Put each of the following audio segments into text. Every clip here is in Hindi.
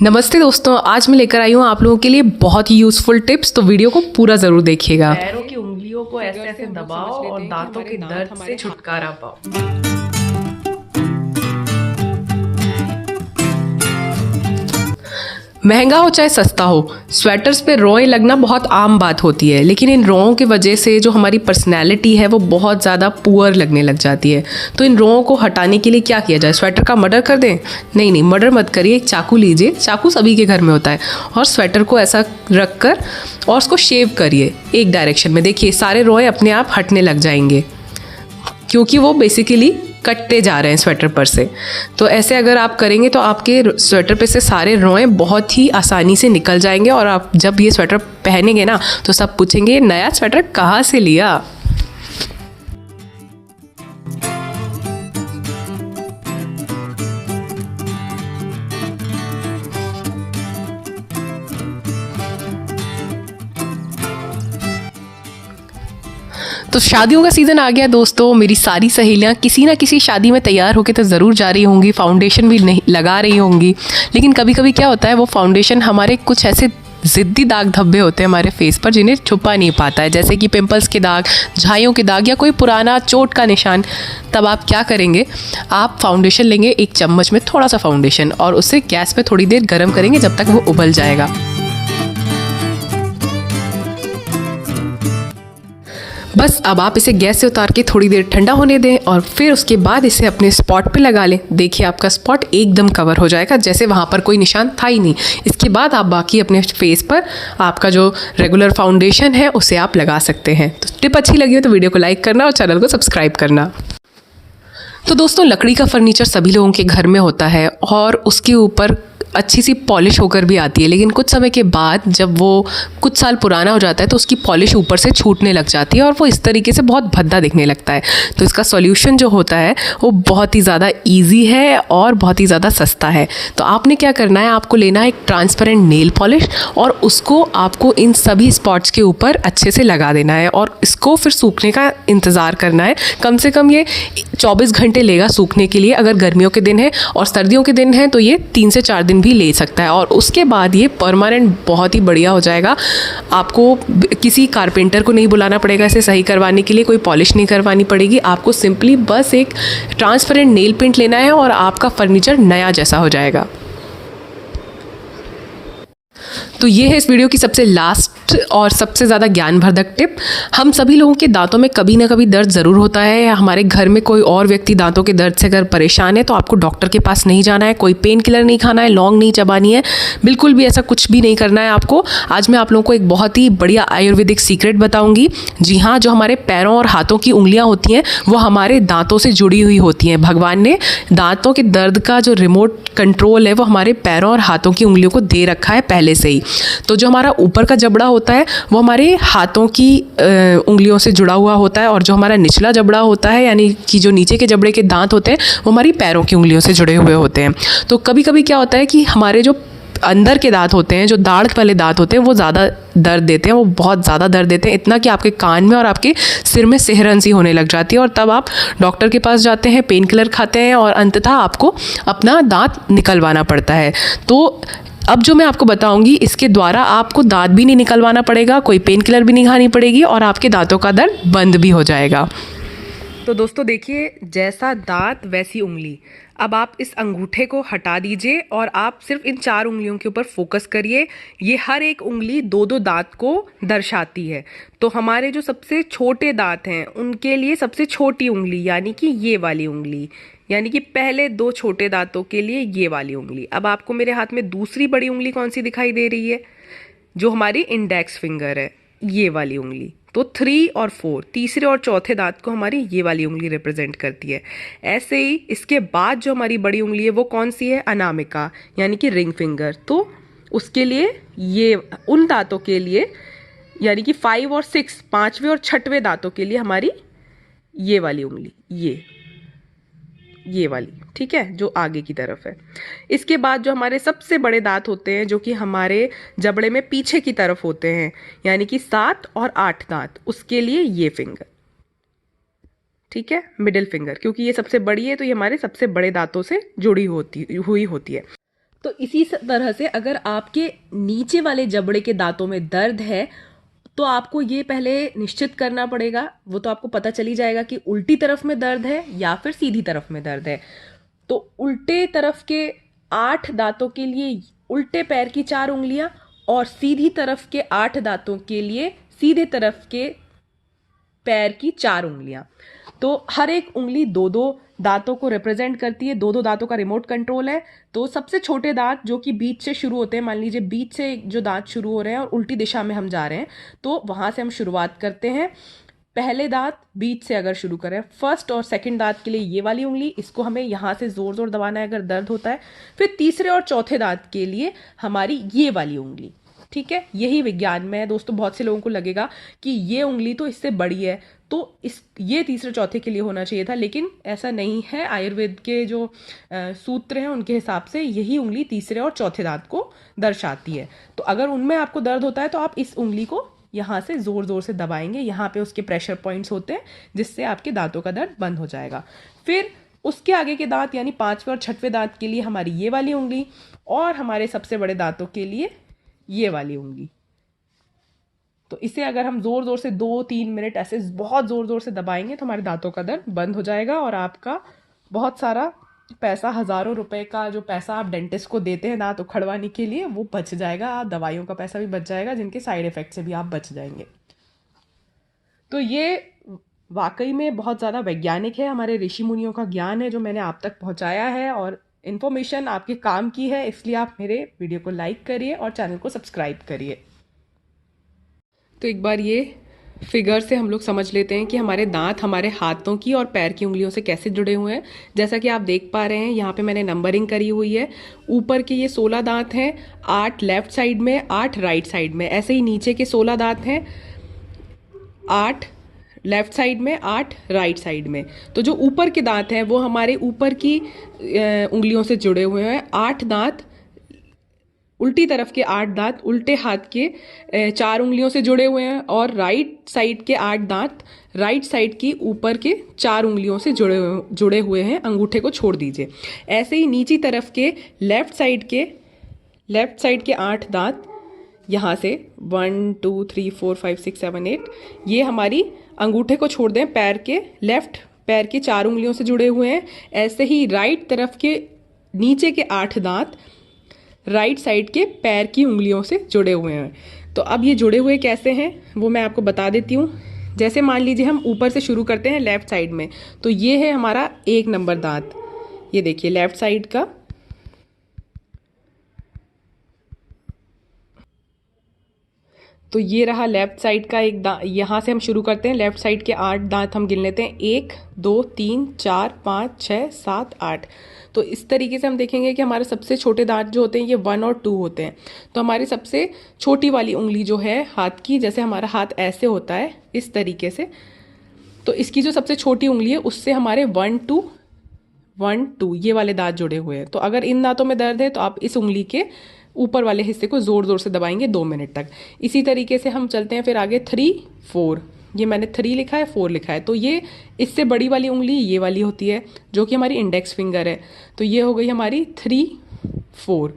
नमस्ते दोस्तों, आज मैं लेकर आई हूँ आप लोगों के लिए बहुत ही यूज़फुल टिप्स। तो वीडियो को पूरा ज़रूर देखिएगा। पैरों की उंगलियों को ऐसे ऐसे दबाओ और दांतों के दर्द से छुटकारा पाओ। महंगा हो चाहे सस्ता हो, स्वेटर्स पे रोएं लगना बहुत आम बात होती है, लेकिन इन रोओं की वजह से जो हमारी पर्सनैलिटी है वो बहुत ज़्यादा पुअर लगने लग जाती है। तो इन रोओं को हटाने के लिए क्या किया जाए? स्वेटर का मर्डर कर दें? नहीं, मर्डर मत करिए। एक चाकू लीजिए, चाकू सभी के घर में होता है, और स्वेटर को ऐसा रख कर और उसको शेव करिए एक डायरेक्शन में। देखिए सारे रोएं अपने आप हटने लग जाएंगे, क्योंकि वो बेसिकली कटते जा रहे हैं स्वेटर पर से। तो ऐसे अगर आप करेंगे तो आपके स्वेटर पे से सारे रोएं बहुत ही आसानी से निकल जाएंगे, और आप जब ये स्वेटर पहनेंगे ना तो सब पूछेंगे नया स्वेटर कहाँ से लिया। तो शादियों का सीज़न आ गया दोस्तों। मेरी सारी सहेलियां किसी ना किसी शादी में तैयार होकर तो ज़रूर जा रही होंगी, फाउंडेशन भी नहीं लगा रही होंगी। लेकिन कभी कभी क्या होता है, वो फाउंडेशन हमारे कुछ ऐसे ज़िद्दी दाग धब्बे होते हैं हमारे फेस पर जिन्हें छुपा नहीं पाता है, जैसे कि पिंपल्स के दाग, झाइयों के दाग, या कोई पुराना चोट का निशान। तब आप क्या करेंगे, आप फाउंडेशन लेंगे, एक चम्मच में थोड़ा सा फाउंडेशन, और उसे गैस पे थोड़ी देर गर्म करेंगे जब तक वो उबल जाएगा। बस अब आप इसे गैस से उतार के थोड़ी देर ठंडा होने दें, और फिर उसके बाद इसे अपने स्पॉट पे लगा लें। देखिए आपका स्पॉट एकदम कवर हो जाएगा, जैसे वहाँ पर कोई निशान था ही नहीं। इसके बाद आप बाकी अपने फेस पर आपका जो रेगुलर फाउंडेशन है उसे आप लगा सकते हैं। तो टिप अच्छी लगी हो तो वीडियो को लाइक करना और चैनल को सब्सक्राइब करना। तो दोस्तों, लकड़ी का फर्नीचर सभी लोगों के घर में होता है, और उसके ऊपर अच्छी सी पॉलिश होकर भी आती है, लेकिन कुछ समय के बाद जब वो कुछ साल पुराना हो जाता है तो उसकी पॉलिश ऊपर से छूटने लग जाती है, और वो इस तरीके से बहुत भद्दा दिखने लगता है। तो इसका सॉल्यूशन जो होता है वो बहुत ही ज़्यादा इजी है और बहुत ही ज़्यादा सस्ता है। तो आपने क्या करना है, आपको लेना है एक ट्रांसपेरेंट नेल पॉलिश, और उसको आपको इन सभी स्पॉट्स के ऊपर अच्छे से लगा देना है, और इसको फिर सूखने का इंतज़ार करना है। कम से कम ये 24 घंटे लेगा सूखने के लिए, अगर गर्मियों के दिन है, और सर्दियों के दिन है तो ये 3 से 4 दिन भी ले सकता है। और उसके बाद ये परमानेंट बहुत ही बढ़िया हो जाएगा। आपको किसी कारपेंटर को नहीं बुलाना पड़ेगा इसे सही करवाने के लिए, कोई पॉलिश नहीं करवानी पड़ेगी। आपको सिंपली बस एक ट्रांसपेरेंट नेल पेंट लेना है और आपका फर्नीचर नया जैसा हो जाएगा। तो ये है इस वीडियो की सबसे लास्ट और सबसे ज़्यादा ज्ञानवर्धक टिप। हम सभी लोगों के दांतों में कभी ना कभी दर्द ज़रूर होता है, या हमारे घर में कोई और व्यक्ति दांतों के दर्द से अगर परेशान है तो आपको डॉक्टर के पास नहीं जाना है, कोई पेन किलर नहीं खाना है, लौंग नहीं चबानी है, बिल्कुल भी ऐसा कुछ भी नहीं करना है आपको। आज मैं आप लोगों को एक बहुत ही बढ़िया आयुर्वेदिक सीक्रेट बताऊँगी। जी हाँ, जो हमारे पैरों और हाथों की उंगलियाँ होती हैं वो हमारे दाँतों से जुड़ी हुई होती हैं। भगवान ने दाँतों के दर्द का जो रिमोट कंट्रोल है वो हमारे पैरों और हाथों की उंगलियों को दे रखा है पहले से ही। तो जो हमारा ऊपर का जबड़ा होता है वो हमारे हाथों की उंगलियों से जुड़ा हुआ होता है, और जो हमारा निचला जबड़ा होता है, यानी कि जो नीचे के जबड़े के दांत होते हैं, वो हमारी पैरों की उंगलियों से जुड़े हुए होते हैं। तो कभी कभी क्या होता है कि हमारे जो अंदर के दांत होते हैं, जो दाढ़ वाले दांत होते हैं, वो ज़्यादा दर्द देते हैं, वो बहुत ज़्यादा दर्द देते हैं, इतना कि आपके कान में और आपके सिर में सिहरन सी होने लग जाती है। और तब आप डॉक्टर के पास जाते हैं, पेन किलर खाते हैं, और अंततः आपको अपना दांत निकलवाना पड़ता है। तो अब जो मैं आपको बताऊंगी इसके द्वारा आपको दांत भी नहीं निकलवाना पड़ेगा, कोई पेन किलर भी नहीं खानी पड़ेगी, और आपके दांतों का दर्द बंद भी हो जाएगा। तो दोस्तों देखिए, जैसा दांत वैसी उंगली। अब आप इस अंगूठे को हटा दीजिए और आप सिर्फ इन 4 उंगलियों के ऊपर फोकस करिए। ये हर एक उंगली 2-2 दांत को दर्शाती है। तो हमारे जो सबसे छोटे दांत हैं उनके लिए सबसे छोटी उंगली यानी कि ये वाली उंगली, यानी कि पहले 2 छोटे दांतों के लिए ये वाली उंगली। अब आपको मेरे हाथ में दूसरी बड़ी उंगली कौन सी दिखाई दे रही है? जो हमारी इंडेक्स फिंगर है, ये वाली उंगली। तो 3 और 4, तीसरे और चौथे दांत को हमारी ये वाली उंगली रिप्रेजेंट करती है। ऐसे ही इसके बाद जो हमारी बड़ी उंगली है वो कौन सी है? अनामिका, यानी कि रिंग फिंगर। तो उसके लिए ये उन दांतों के लिए, यानी कि 5 और 6, 5वें और 6वें दांतों के लिए हमारी ये वाली उंगली, ये वाली, ठीक है, जो आगे की तरफ है। इसके बाद जो हमारे सबसे बड़े दांत होते हैं, जो कि हमारे जबड़े में पीछे की तरफ होते हैं, यानी कि 7 और 8 दांत, उसके लिए ये फिंगर, ठीक है, मिडिल फिंगर, क्योंकि ये सबसे बड़ी है तो ये हमारे सबसे बड़े दांतों से जुड़ी हुई होती है। तो इसी तरह से अगर आपके नीचे वाले जबड़े के दांतों में दर्द है तो आपको ये पहले निश्चित करना पड़ेगा, वो तो आपको पता चली जाएगा कि उल्टी तरफ में दर्द है या फिर सीधी तरफ में दर्द है। तो उल्टे तरफ के 8 दांतों के लिए उल्टे पैर की 4 उंगलियां और सीधी तरफ के 8 दांतों के लिए सीधे तरफ के पैर की 4 उंगलियां। तो हर एक उंगली 2-2 दांतों को रिप्रेजेंट करती है, 2-2 दांतों का रिमोट कंट्रोल है। तो सबसे छोटे दांत जो कि बीच से शुरू होते हैं, मान लीजिए बीच से जो दांत शुरू हो रहे हैं और उल्टी दिशा में हम जा रहे हैं, तो वहां से हम शुरुआत करते हैं। पहले दांत बीच से अगर शुरू करें, फर्स्ट और सेकंड दांत के लिए ये वाली उंगली, इसको हमें यहाँ से जोर जोर दबाना है अगर दर्द होता है। फिर तीसरे और चौथे दांत के लिए हमारी ये वाली उंगली, ठीक है। यही विज्ञान में है दोस्तों। बहुत से लोगों को लगेगा कि ये उंगली तो इससे बड़ी है, तो ये तीसरे चौथे के लिए होना चाहिए था, लेकिन ऐसा नहीं है। आयुर्वेद के जो सूत्र हैं उनके हिसाब से यही उंगली तीसरे और चौथे दांत को दर्शाती है। तो अगर उनमें आपको दर्द होता है तो आप इस उंगली को यहाँ से जोर जोर से दबाएंगे, यहाँ पे उसके प्रेशर पॉइंट्स होते हैं, जिससे आपके दांतों का दर्द बंद हो जाएगा। फिर उसके आगे के दांत यानी 5वें और 6वें दांत के लिए हमारी ये वाली उंगली, और हमारे सबसे बड़े दांतों के लिए ये वाली उंगली। तो इसे अगर हम जोर जोर से 2-3 मिनट ऐसे बहुत जोर जोर से दबाएंगे तो हमारे दांतों का दर्द बंद हो जाएगा, और आपका बहुत सारा पैसा, हजारों रुपए का जो पैसा आप डेंटिस्ट को देते हैं दांत उखड़वाने के लिए, वो बच जाएगा। आप दवाइयों का पैसा भी बच जाएगा, जिनके साइड इफेक्ट से भी आप बच जाएंगे। तो ये वाकई में बहुत ज़्यादा वैज्ञानिक है, हमारे ऋषि मुनियों का ज्ञान है जो मैंने आप तक पहुंचाया है, और इन्फॉर्मेशन आपके काम की है, इसलिए आप मेरे वीडियो को लाइक करिए और चैनल को सब्सक्राइब करिए। तो एक बार ये फिगर से हम लोग समझ लेते हैं कि हमारे दांत हमारे हाथों की और पैर की उंगलियों से कैसे जुड़े हुए हैं। जैसा कि आप देख पा रहे हैं, यहाँ पे मैंने नंबरिंग करी हुई है। ऊपर के ये 16 दांत हैं, 8 लेफ्ट साइड में, 8 राइट साइड में। ऐसे ही नीचे के 16 दांत हैं, 8 लेफ्ट साइड में, 8 राइट साइड में। तो जो ऊपर के दांत हैं वो हमारे ऊपर की उंगलियों से जुड़े हुए हैं। 8 दांत उल्टी तरफ के 8 दांत उल्टे हाथ के 4 उंगलियों से जुड़े हुए हैं, और राइट साइड के 8 दांत राइट साइड की ऊपर के 4 उंगलियों से जुड़े हुए हैं। अंगूठे को छोड़ दीजिए। ऐसे ही नीची तरफ के लेफ्ट साइड के 8 दांत यहाँ से 1 2 3 4 5 6 7 8, ये हमारी अंगूठे को छोड़ दें, पैर के लेफ्ट पैर के 4 उंगलियों से जुड़े हुए हैं। ऐसे ही राइट तरफ के नीचे के 8 दांत राइट साइड के पैर की उंगलियों से जुड़े हुए हैं। तो अब ये जुड़े हुए कैसे हैं वो मैं आपको बता देती हूँ। जैसे मान लीजिए हम ऊपर से शुरू करते हैं लेफ्ट साइड में, तो ये है हमारा 1 नंबर दांत। ये देखिए लेफ्ट साइड का, तो ये रहा लेफ्ट साइड का एक दांत। यहाँ से हम शुरू करते हैं, लेफ्ट साइड के 8 दांत हम गिन लेते हैं, 1 2 3 4 5 6 7 8। तो इस तरीके से हम देखेंगे कि हमारे सबसे छोटे दांत जो होते हैं ये 1 और 2 होते हैं। तो हमारी सबसे छोटी वाली उंगली जो है हाथ की, जैसे हमारा हाथ ऐसे होता है इस तरीके से, तो इसकी जो सबसे छोटी उंगली है उससे हमारे 1 2 ये वाले दांत जुड़े हुए हैं। तो अगर इन दांतों में दर्द है तो आप इस उंगली के ऊपर वाले हिस्से को जोर जोर से दबाएंगे 2 मिनट तक। इसी तरीके से हम चलते हैं फिर आगे 3 4, ये मैंने 3 लिखा है, 4 लिखा है। तो ये इससे बड़ी वाली उंगली ये वाली होती है जो कि हमारी इंडेक्स फिंगर है। तो ये हो गई हमारी 3 4।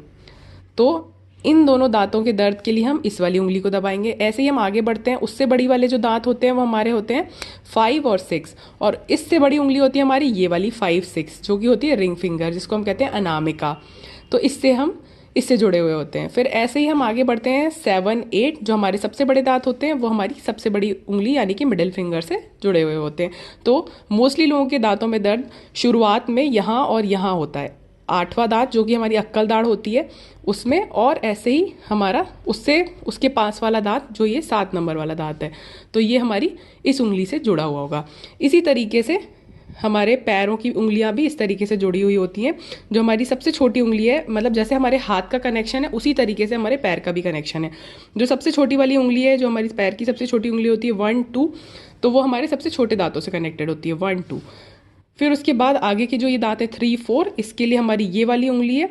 तो इन दोनों दांतों के दर्द के लिए हम इस वाली उंगली को दबाएंगे। ऐसे ही हम आगे बढ़ते हैं, उससे बड़ी वाले जो दांत होते हैं वो हमारे होते हैं 5 और 6, और इससे बड़ी उंगली होती है हमारी ये वाली 5 6 जो कि होती है रिंग फिंगर, जिसको हम कहते हैं अनामिका। तो इससे जुड़े हुए होते हैं। फिर ऐसे ही हम आगे बढ़ते हैं 7 8, जो हमारे सबसे बड़े दांत होते हैं वो हमारी सबसे बड़ी उंगली यानी कि मिडिल फिंगर से जुड़े हुए होते हैं। तो मोस्टली लोगों के दांतों में दर्द शुरुआत में यहाँ और यहाँ होता है, 8वां दांत जो कि हमारी अक्कल दाढ़ होती है उसमें, और ऐसे ही हमारा उसके पास वाला दांत जो ये 7 नंबर वाला दांत है, तो ये हमारी इस उंगली से जुड़ा हुआ होगा। इसी तरीके से हमारे पैरों की उंगलियां भी इस तरीके से जुड़ी हुई होती हैं। जो हमारी सबसे छोटी उंगली है, मतलब जैसे हमारे हाथ का कनेक्शन है उसी तरीके से हमारे पैर का भी कनेक्शन है। जो सबसे छोटी वाली उंगली है, जो हमारी पैर की सबसे छोटी उंगली होती है 1 2, तो वो हमारे सबसे छोटे दांतों से कनेक्टेड होती है 1 2। फिर उसके बाद आगे की जो ये दांत है 3 4, इसके लिए हमारी ये वाली उंगली है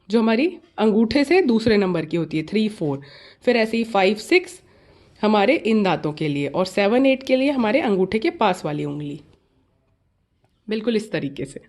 जो हमारी अंगूठे से दूसरे नंबर की होती है 3 4। फिर ऐसे ही 5 6 हमारे इन दांतों के लिए, और 7 8 के लिए हमारे अंगूठे के पास वाली उंगली, बिल्कुल इस तरीके से।